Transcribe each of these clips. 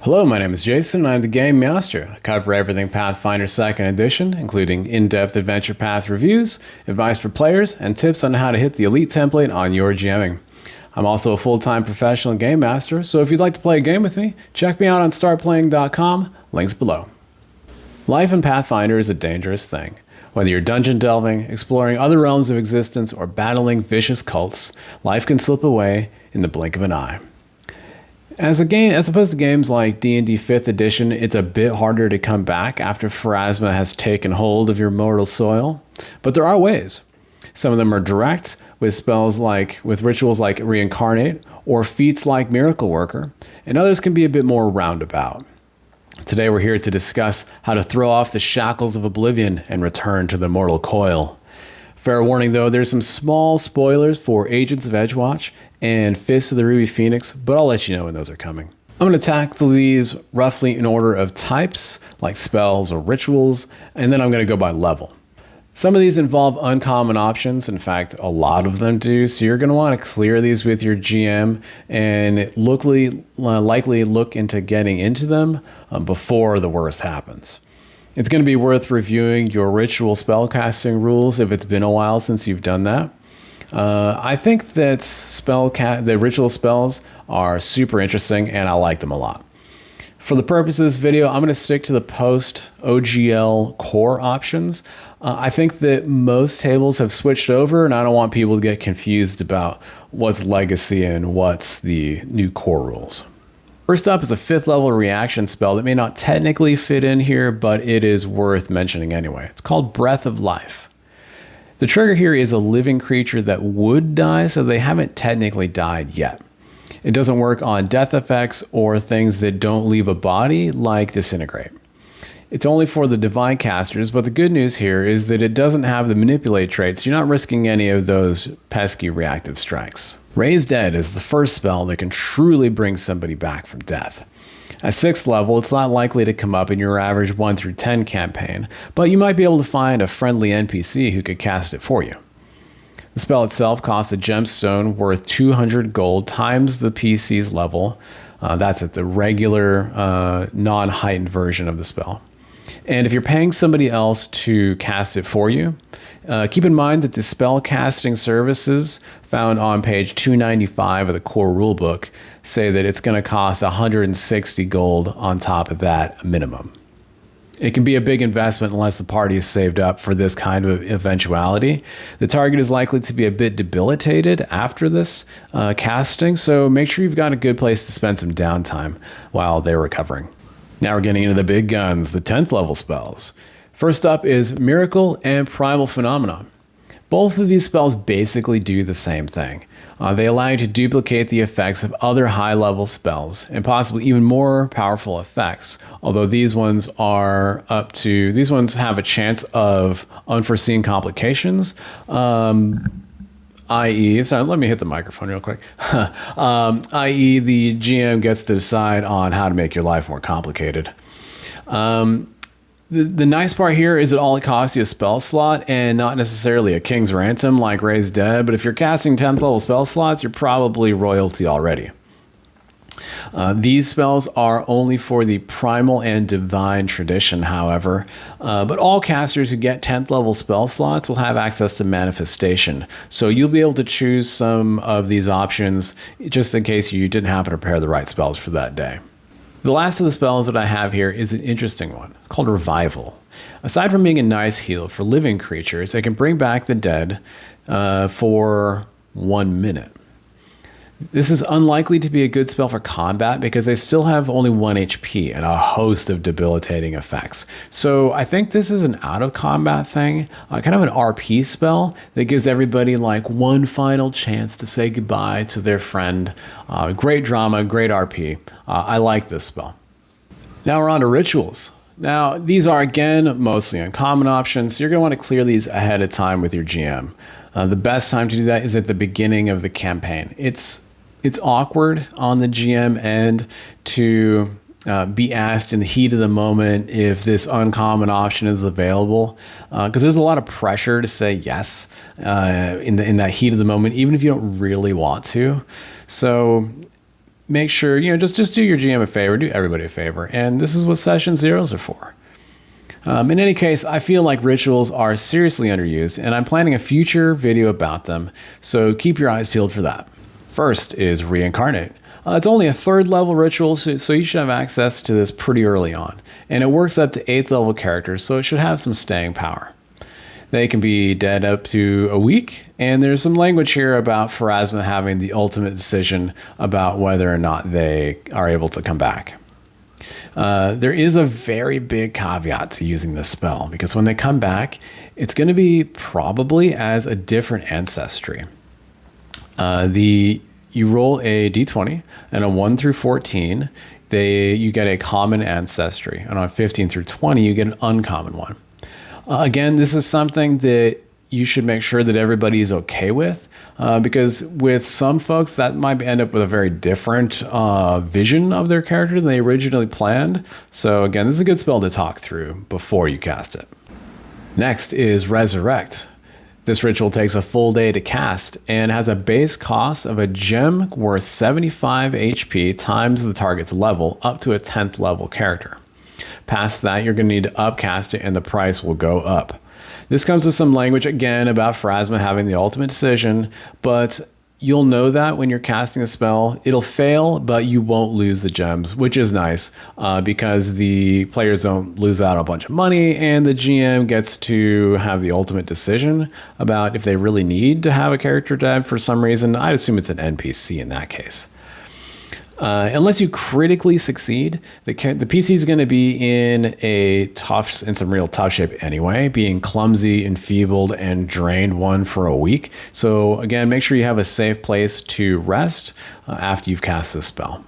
Hello, my name is Jason, and I'm the Game Master. I cover everything Pathfinder Second Edition, including in-depth adventure path reviews, advice for players, and tips on how to hit the elite template on your GMing. I'm also a full-time professional Game Master, so if you'd like to play a game with me, check me out on startplaying.com, links below. Life in Pathfinder is a dangerous thing. Whether you're dungeon delving, exploring other realms of existence, or battling vicious cults, life can slip away in the blink of an eye. As opposed to games like D&D 5th Edition, it's a bit harder to come back after Pharasma has taken hold of your mortal soil, but there are ways. Some of them are direct, with rituals like Reincarnate, or feats like Miracle Worker, and others can be a bit more roundabout. Today we're here to discuss how to throw off the shackles of oblivion and return to the mortal coil. Fair warning though, there's some small spoilers for Agents of Edgewatch and Fist of the Ruby Phoenix, but I'll let you know when those are coming. I'm going to tackle these roughly in order of types, like spells or rituals, and then I'm going to go by level. Some of these involve uncommon options. In fact, a lot of them do, so you're going to want to clear these with your GM and likely look into getting into them before the worst happens. It's going to be worth reviewing your ritual spellcasting rules if it's been a while since you've done that. I think that the ritual spells are super interesting and I like them a lot. For the purpose of this video, I'm going to stick to the post-OGL core options. I think that most tables have switched over and I don't want people to get confused about what's legacy and what's the new core rules. First up is a 5th level reaction spell that may not technically fit in here, but it is worth mentioning anyway. It's called Breath of Life. The trigger here is a living creature that would die, so they haven't technically died yet. It doesn't work on death effects or things that don't leave a body, like Disintegrate. It's only for the divine casters, but the good news here is that it doesn't have the manipulate traits. You're not risking any of those pesky reactive strikes. Raise Dead is the first spell that can truly bring somebody back from death. At 6th level, it's not likely to come up in your average 1 through 10 campaign, but you might be able to find a friendly NPC who could cast it for you. The spell itself costs a gemstone worth 200 gold times the PC's level. That's at the regular, non-heightened version of the spell. And if you're paying somebody else to cast it for you, keep in mind that the spell casting services found on page 295 of the core rulebook say that it's going to cost 160 gold on top of that minimum. It can be a big investment unless the party is saved up for this kind of eventuality. The target is likely to be a bit debilitated after this casting, so make sure you've got a good place to spend some downtime while they're recovering. Now we're getting into the big guns, the 10th level spells. First up is Miracle and Primal Phenomenon. Both of these spells basically do the same thing. They allow you to duplicate the effects of other high-level spells and possibly even more powerful effects. Although these ones have a chance of unforeseen complications, i.e., sorry, let me hit the microphone real quick. i.e., the GM gets to decide on how to make your life more complicated. The nice part here is that all it costs you a spell slot and not necessarily a King's Ransom like Raise Dead, but if you're casting 10th level spell slots, you're probably royalty already. These spells are only for the Primal and Divine tradition, however, but all casters who get 10th level spell slots will have access to Manifestation, so you'll be able to choose some of these options just in case you didn't happen to prepare the right spells for that day. The last of the spells that I have here is an interesting one. It's called Revival. Aside from being a nice heal for living creatures, it can bring back the dead for 1 minute. This is unlikely to be a good spell for combat because they still have only 1 HP and a host of debilitating effects. So I think this is an out of combat thing, kind of an RP spell that gives everybody like one final chance to say goodbye to their friend. Great drama, great RP. I like this spell. Now we're on to rituals. Now these are again mostly uncommon options, so you're going to want to clear these ahead of time with your GM. The best time to do that is at the beginning of the campaign. It's awkward on the GM end to be asked in the heat of the moment if this uncommon option is available, because there's a lot of pressure to say yes in that heat of the moment, even if you don't really want to. So make sure, just do your GM a favor, do everybody a favor. And this is what session zeros are for. In any case, I feel like rituals are seriously underused, and I'm planning a future video about them, so keep your eyes peeled for that. First is Reincarnate. It's only a 3rd level ritual, so you should have access to this pretty early on. And it works up to 8th level characters, so it should have some staying power. They can be dead up to a week, and there's some language here about Pharasma having the ultimate decision about whether or not they are able to come back. There is a very big caveat to using this spell, because when they come back, it's going to be probably as a different ancestry. You roll a d20, and on 1 through 14, you get a common ancestry, and on 15 through 20, you get an uncommon one. Again, this is something that you should make sure that everybody is okay with, because with some folks, that might end up with a very different vision of their character than they originally planned. So again, this is a good spell to talk through before you cast it. Next is Resurrect. This ritual takes a full day to cast and has a base cost of a gem worth 75 HP times the target's level up to a 10th level character. Past that, you're going to need to upcast it and the price will go up. This comes with some language again about Pharasma having the ultimate decision, but you'll know that when you're casting a spell, it'll fail, but you won't lose the gems, which is nice because the players don't lose out on a bunch of money, and the GM gets to have the ultimate decision about if they really need to have a character dead for some reason. I'd assume it's an NPC in that case. Unless you critically succeed, the PC is going to be in some real tough shape anyway, being clumsy, enfeebled, and drained one for a week. So again, make sure you have a safe place to rest after you've cast this spell.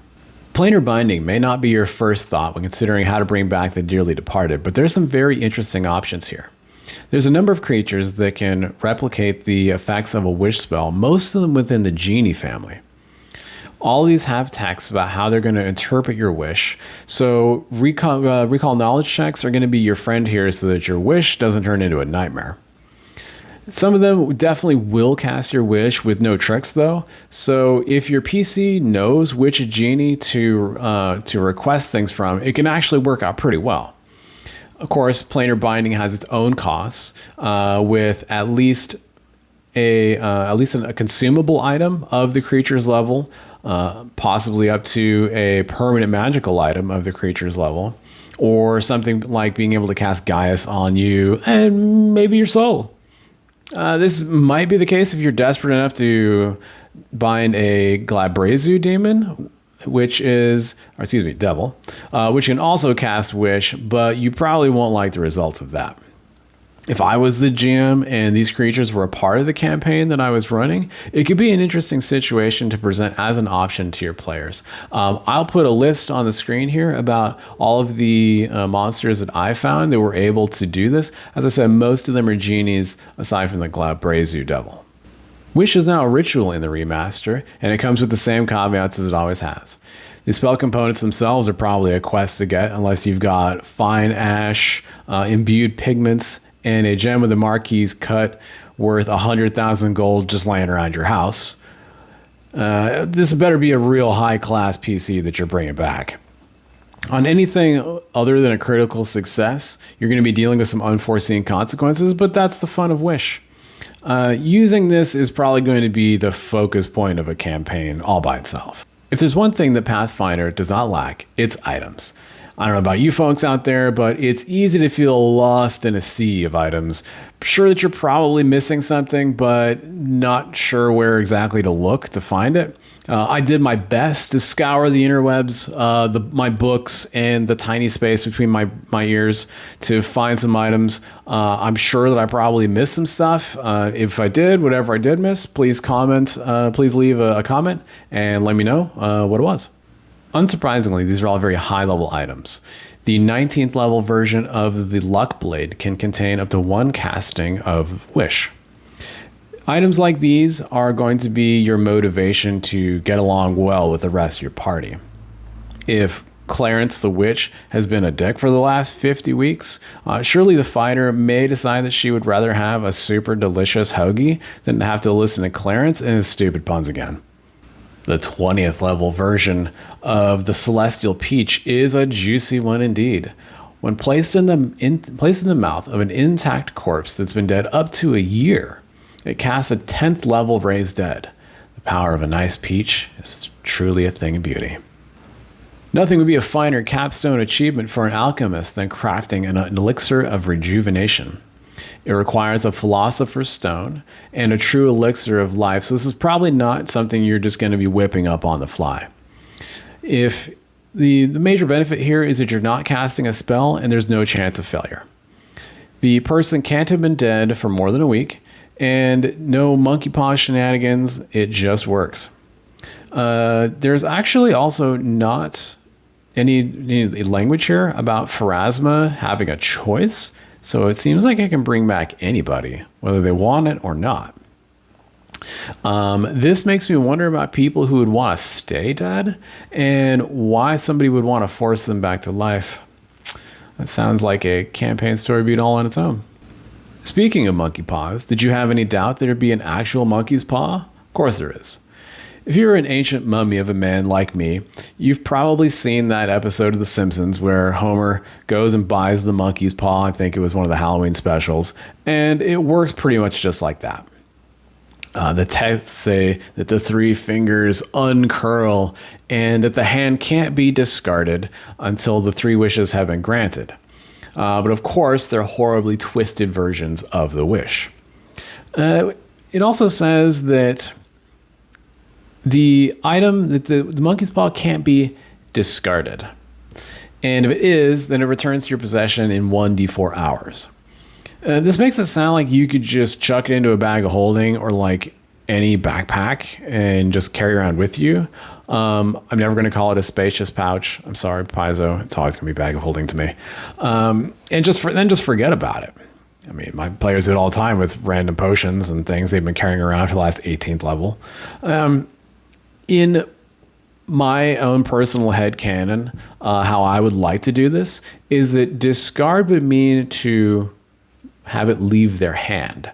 Planar binding may not be your first thought when considering how to bring back the dearly departed, but there's some very interesting options here. There's a number of creatures that can replicate the effects of a wish spell, most of them within the genie family. All of these have text about how they're going to interpret your wish. So recall knowledge checks are going to be your friend here so that your wish doesn't turn into a nightmare. Some of them definitely will cast your wish with no tricks though. So if your PC knows which genie to request things from, it can actually work out pretty well. Of course, planar binding has its own costs with at least a consumable item of the creature's level, possibly up to a permanent magical item of the creature's level, or something like being able to cast Gaius on you and maybe your soul. This might be the case if you're desperate enough to bind a Glabrezu demon, devil, which can also cast Wish, but you probably won't like the results of that. If I was the GM and these creatures were a part of the campaign that I was running, it could be an interesting situation to present as an option to your players. I'll put a list on the screen here about all of the monsters that I found that were able to do this. As I said, most of them are genies aside from the Glabrezu devil. Wish is now a ritual in the remaster, and it comes with the same caveats as it always has. The spell components themselves are probably a quest to get unless you've got fine ash, imbued pigments, and a gem with a marquise cut worth 100,000 gold just laying around your house. This better be a real high-class PC that you're bringing back. On anything other than a critical success, you're going to be dealing with some unforeseen consequences, but that's the fun of Wish. Using this is probably going to be the focus point of a campaign all by itself. If there's one thing that Pathfinder does not lack, it's items. I don't know about you folks out there, but it's easy to feel lost in a sea of items. Sure that you're probably missing something, but not sure where exactly to look to find it. I did my best to scour the interwebs, my books, and the tiny space between my ears to find some items. I'm sure that I probably missed some stuff. If I did, whatever I did miss, please comment. Please leave a comment and let me know what it was. Unsurprisingly, these are all very high-level items. The 19th level version of the Luck Blade can contain up to 1 casting of Wish. Items like these are going to be your motivation to get along well with the rest of your party. If Clarence the Witch has been a dick for the last 50 weeks, surely the fighter may decide that she would rather have a super delicious hoagie than to have to listen to Clarence and his stupid puns again. The 20th level version of the Celestial Peach is a juicy one indeed. When placed in the mouth of an intact corpse that's been dead up to a year, it casts a 10th level Raise Dead. The power of a nice peach is truly a thing of beauty. Nothing would be a finer capstone achievement for an alchemist than crafting an elixir of rejuvenation. It requires a philosopher's stone and a true elixir of life, so this is probably not something you're just going to be whipping up on the fly. If the major benefit here is that you're not casting a spell and there's no chance of failure. The person can't have been dead for more than a week, and no monkey paw shenanigans, it just works. There's actually also not any language here about Pharasma having a choice. So it seems like it can bring back anybody, whether they want it or not. This makes me wonder about people who would want to stay dead and why somebody would want to force them back to life. That sounds like a campaign story beat all on its own. Speaking of monkey paws, did you have any doubt there'd be an actual monkey's paw? Of course there is. If you're an ancient mummy of a man like me, you've probably seen that episode of The Simpsons where Homer goes and buys the monkey's paw. I think it was one of the Halloween specials. And it works pretty much just like that. The texts say that the 3 fingers uncurl and that the hand can't be discarded until the 3 wishes have been granted. But of course, they're horribly twisted versions of the wish. It also says that the item, that the monkey's paw can't be discarded. And if it is, then it returns to your possession in 1d4 hours. This makes it sound like you could just chuck it into a bag of holding or like any backpack and just carry around with you. I'm never going to call it a spacious pouch. I'm sorry, Paizo. It's always going to be a bag of holding to me. And just forget about it. I mean, my players do it all the time with random potions and things they've been carrying around for the last 18th level. In my own personal headcanon, how I would like to do this is that discard would mean to have it leave their hand,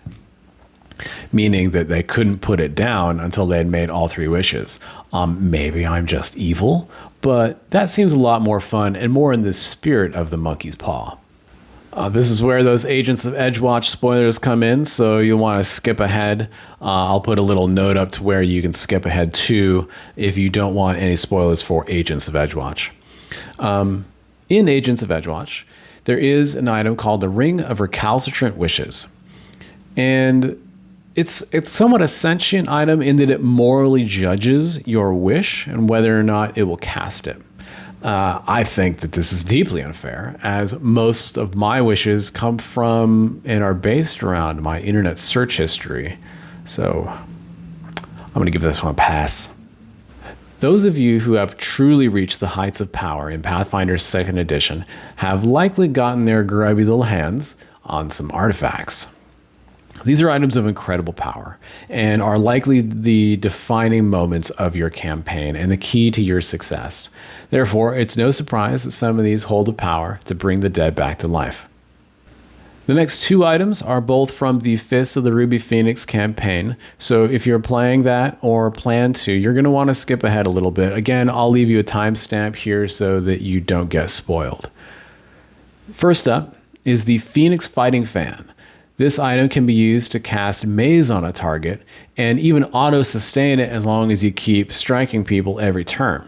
meaning that they couldn't put it down until they had made all 3 wishes. Maybe I'm just evil, but that seems a lot more fun and more in the spirit of the monkey's paw. This is where those Agents of Edgewatch spoilers come in, so you'll want to skip ahead. I'll put a little note up to where you can skip ahead to if you don't want any spoilers for Agents of Edgewatch. In Agents of Edgewatch, there is an item called the Ring of Recalcitrant Wishes. And it's somewhat a sentient item in that it morally judges your wish and whether or not it will cast it. I think that this is deeply unfair, as most of my wishes come from and are based around my internet search history. So I'm going to give this one a pass. Those of you who have truly reached the heights of power in Pathfinder Second Edition have likely gotten their grubby little hands on some artifacts. These are items of incredible power and are likely the defining moments of your campaign and the key to your success. Therefore, it's no surprise that some of these hold the power to bring the dead back to life. The next 2 items are both from the Fist of the Ruby Phoenix campaign, so if you're playing that or plan to, you're going to want to skip ahead a little bit. Again, I'll leave you a timestamp here so that you don't get spoiled. First up is the Phoenix Fighting Fan. This item can be used to cast Maze on a target and even auto-sustain it as long as you keep striking people every turn.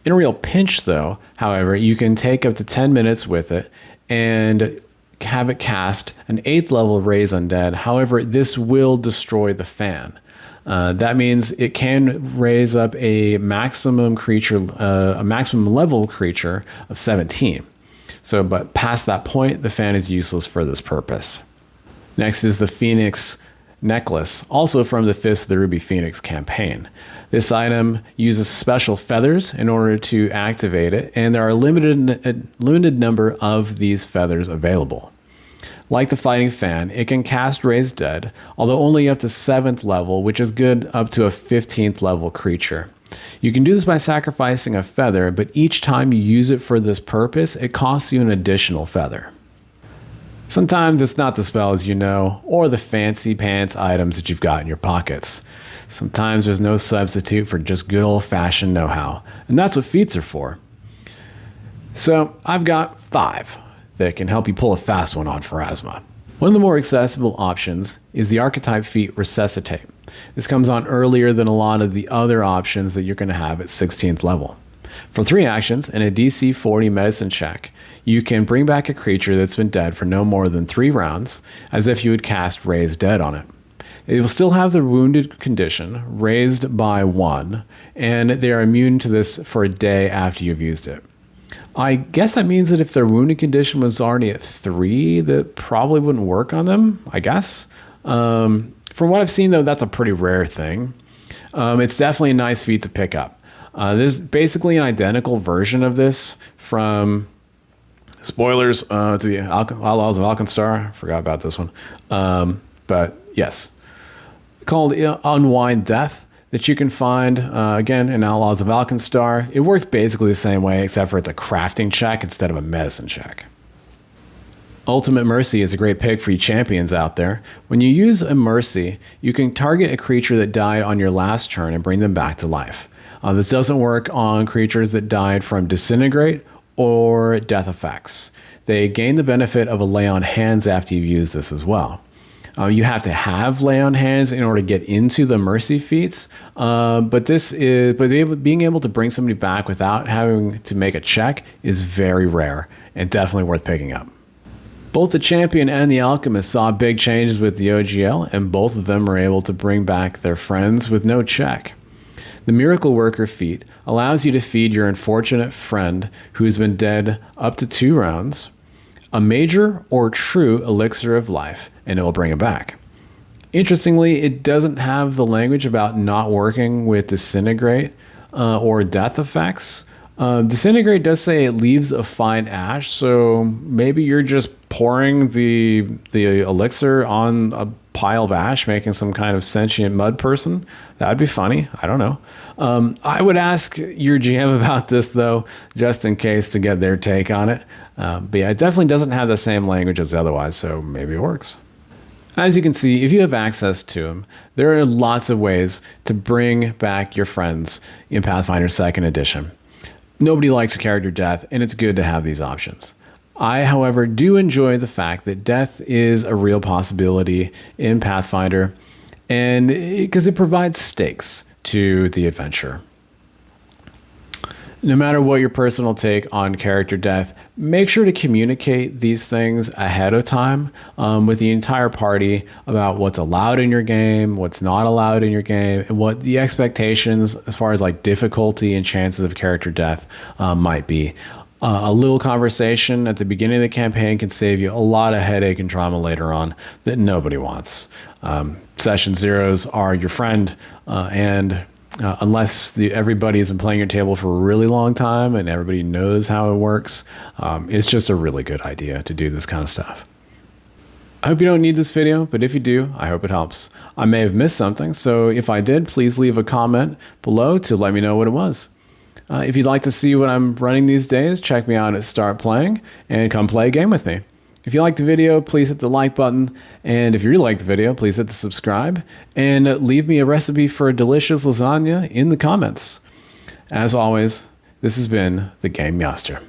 In a real pinch though, however, you can take up to 10 minutes with it and have it cast an 8th level Raise Undead. However, this will destroy the fan. That means it can raise up a maximum level creature of 17. So, but past that point, the fan is useless for this purpose. Next is the Phoenix Necklace, also from the Fist of the Ruby Phoenix campaign. This item uses special feathers in order to activate it, and there are a limited number of these feathers available. Like the Fighting Fan, it can cast Raise Dead, although only up to 7th level, which is good up to a 15th level creature. You can do this by sacrificing a feather, but each time you use it for this purpose, it costs you an additional feather. Sometimes it's not the spells you know, or the fancy pants items that you've got in your pockets. Sometimes there's no substitute for just good old-fashioned know-how, and that's what feats are for. So I've got 5 that can help you pull a fast one on Pharasma. One of the more accessible options is the archetype feat Resuscitate. This comes on earlier than a lot of the other options that you're going to have at 16th level. For 3 actions and a DC 40 medicine check, you can bring back a creature that's been dead for no more than 3 rounds, as if you would cast Raise Dead on it. It will still have the wounded condition, raised by 1, and they are immune to this for a day after you've used it. I guess that means that if their wounded condition was already at 3, that probably wouldn't work on them, I guess. From what I've seen, though, that's a pretty rare thing. It's definitely a nice feat to pick up. There's basically an identical version of this from, spoilers, to the Outlaws of Alkenstar. I forgot about this one. But yes, called Unwind Death, that you can find, again, in Outlaws of Alkenstar. It works basically the same way, except for it's a crafting check instead of a medicine check. Ultimate Mercy is a great pick for you champions out there. When you use a Mercy, you can target a creature that died on your last turn and bring them back to life. This doesn't work on creatures that died from Disintegrate or Death effects. They gain the benefit of a Lay on Hands after you've used this as well. You have to have Lay on Hands in order to get into the Mercy feats, but being able to bring somebody back without having to make a check is very rare and definitely worth picking up. Both the Champion and the Alchemist saw big changes with the OGL, and both of them are able to bring back their friends with no check. The Miracle Worker feat allows you to feed your unfortunate friend who's been dead up to 2 rounds a major or true elixir of life, and it will bring him back. Interestingly, it doesn't have the language about not working with Disintegrate or Death effects. Disintegrate does say it leaves a fine ash, so maybe you're just pouring the elixir on a pile of ash, making some kind of sentient mud person. That'd be funny. I don't know. I would ask your GM about this, though, just in case, to get their take on it. But yeah, it definitely doesn't have the same language as otherwise, so maybe it works. As you can see, if you have access to them, there are lots of ways to bring back your friends in Pathfinder 2nd Edition. Nobody likes character death, and it's good to have these options. I, however, do enjoy the fact that death is a real possibility in Pathfinder, and because it provides stakes to the adventure. No matter what your personal take on character death, make sure to communicate these things ahead of time with the entire party about what's allowed in your game, what's not allowed in your game, and what the expectations as far as like difficulty and chances of character death might be. A little conversation at the beginning of the campaign can save you a lot of headache and trauma later on that nobody wants. Session zeros are your friend, and unless everybody's been playing your table for a really long time and everybody knows how it works, it's just a really good idea to do this kind of stuff. I hope you don't need this video, but if you do, I hope it helps. I may have missed something, so if I did, please leave a comment below to let me know what it was. If you'd like to see what I'm running these days, check me out at Start Playing and come play a game with me. If you liked the video, please hit the like button. And if you really liked the video, please hit the subscribe and leave me a recipe for a delicious lasagna in the comments. As always, this has been the Game Master.